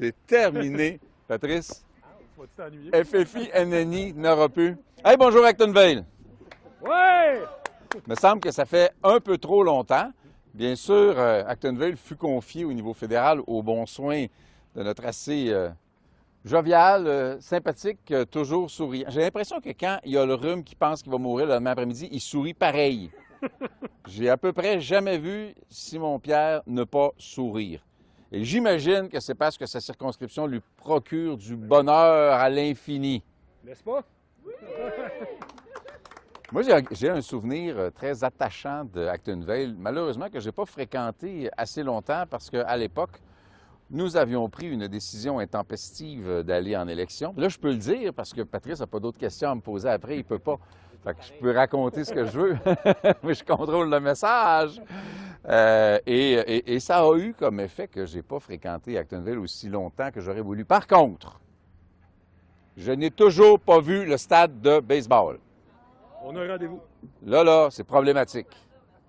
C'est terminé. Patrice? Vas-tu t'ennuyer? FFI, NNI n'aura plus. Hey, bonjour Actonville! Ouais! Il me semble que ça fait un peu trop longtemps. Bien sûr, Actonville fut confié au niveau fédéral aux bons soins de notre assez jovial, sympathique, toujours souriant. J'ai l'impression que quand il y a le rhume qui pense qu'il va mourir le lendemain après-midi, il sourit pareil. J'ai à peu près jamais vu Simon-Pierre ne pas sourire. Et j'imagine que c'est parce que sa circonscription lui procure du bonheur à l'infini. N'est-ce pas? Moi, j'ai un souvenir très attachant de Actonville, malheureusement que je n'ai pas fréquenté assez longtemps parce qu'à l'époque, nous avions pris une décision intempestive d'aller en élection. Là, je peux le dire parce que Patrice n'a pas d'autres questions à me poser après, il ne peut pas. Fait que je peux raconter ce que je veux, mais je contrôle le message. Et ça a eu comme effet que je n'ai pas fréquenté Actonville aussi longtemps que j'aurais voulu. Par contre, je n'ai toujours pas vu le stade de baseball. On a un rendez-vous. Là, c'est problématique.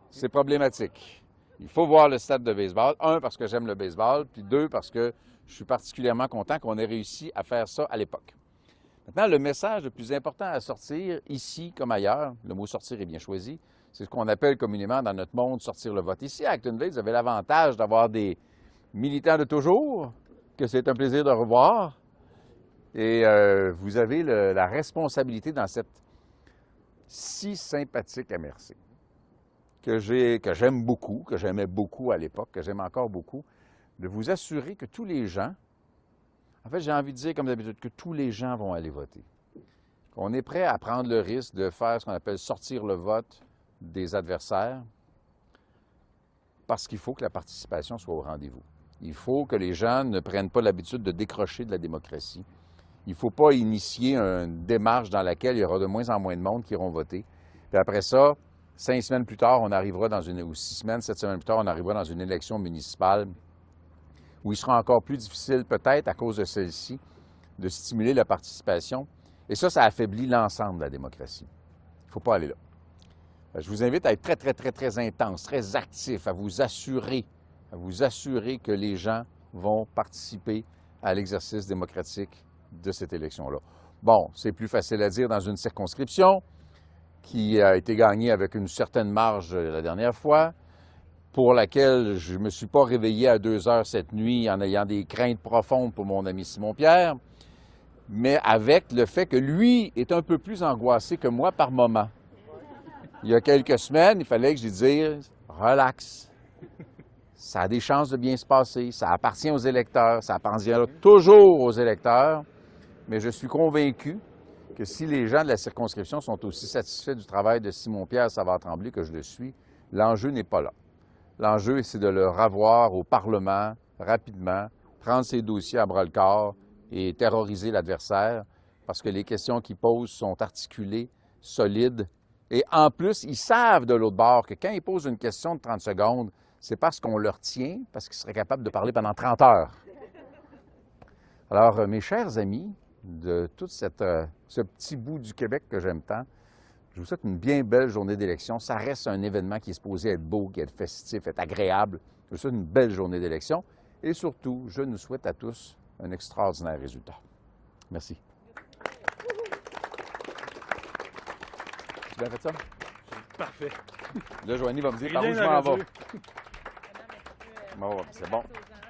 C'est problématique. Il faut voir le stade de baseball. Un, parce que j'aime le baseball, puis deux, parce que je suis particulièrement content qu'on ait réussi à faire ça à l'époque. Maintenant, le message le plus important à sortir, ici comme ailleurs, le mot « sortir » est bien choisi, c'est ce qu'on appelle communément dans notre monde « sortir le vote ». Ici, à Actonville, vous avez l'avantage d'avoir des militants de toujours, que c'est un plaisir de revoir, et vous avez la responsabilité dans cette si sympathique MRC, que j'aime beaucoup, que j'aimais beaucoup à l'époque, que j'aime encore beaucoup, de vous assurer que tous les gens, en fait, j'ai envie de dire, comme d'habitude, que tous les gens vont aller voter. Qu'on est prêt à prendre le risque de faire ce qu'on appelle sortir le vote des adversaires, parce qu'il faut que la participation soit au rendez-vous. Il faut que les gens ne prennent pas l'habitude de décrocher de la démocratie. Il ne faut pas initier une démarche dans laquelle il y aura de moins en moins de monde qui iront voter. Puis après ça, 5 semaines plus tard, on arrivera dans ou 6 semaines, 7 semaines plus tard, on arrivera dans une élection municipale où il sera encore plus difficile, peut-être à cause de celle-ci, de stimuler la participation. Et ça affaiblit l'ensemble de la démocratie. Il ne faut pas aller là. Je vous invite à être très, très, très, très intense, très actif, à vous assurer que les gens vont participer à l'exercice démocratique de cette élection-là. Bon, c'est plus facile à dire dans une circonscription qui a été gagnée avec une certaine marge la dernière fois, pour laquelle je ne me suis pas réveillé à 2 heures cette nuit en ayant des craintes profondes pour mon ami Simon-Pierre, mais avec le fait que lui est un peu plus angoissé que moi par moment. Il y a quelques semaines, il fallait que je lui dise « relax ». Ça a des chances de bien se passer, ça appartient aux électeurs, ça appartient toujours aux électeurs, mais je suis convaincu que si les gens de la circonscription sont aussi satisfaits du travail de Simon-Pierre Savard-Tremblay que je le suis, l'enjeu n'est pas là. L'enjeu, c'est de le revoir au Parlement rapidement, prendre ses dossiers à bras-le-corps et terroriser l'adversaire, parce que les questions qu'il pose sont articulées, solides, et en plus, ils savent de l'autre bord que quand ils posent une question de 30 secondes, c'est parce qu'on leur tient, parce qu'ils seraient capables de parler pendant 30 heures. Alors, mes chers amis, de tout ce petit bout du Québec que j'aime tant, je vous souhaite une bien belle journée d'élection. Ça reste un événement qui est supposé être beau, qui est festif, être agréable. Je vous souhaite une belle journée d'élection. Et surtout, je nous souhaite à tous un extraordinaire résultat. Merci. Tu as bien fait ça? Parfait. Là, Joanie va me dire, Rien par où je m'en à vais? redire. Bon, c'est bon.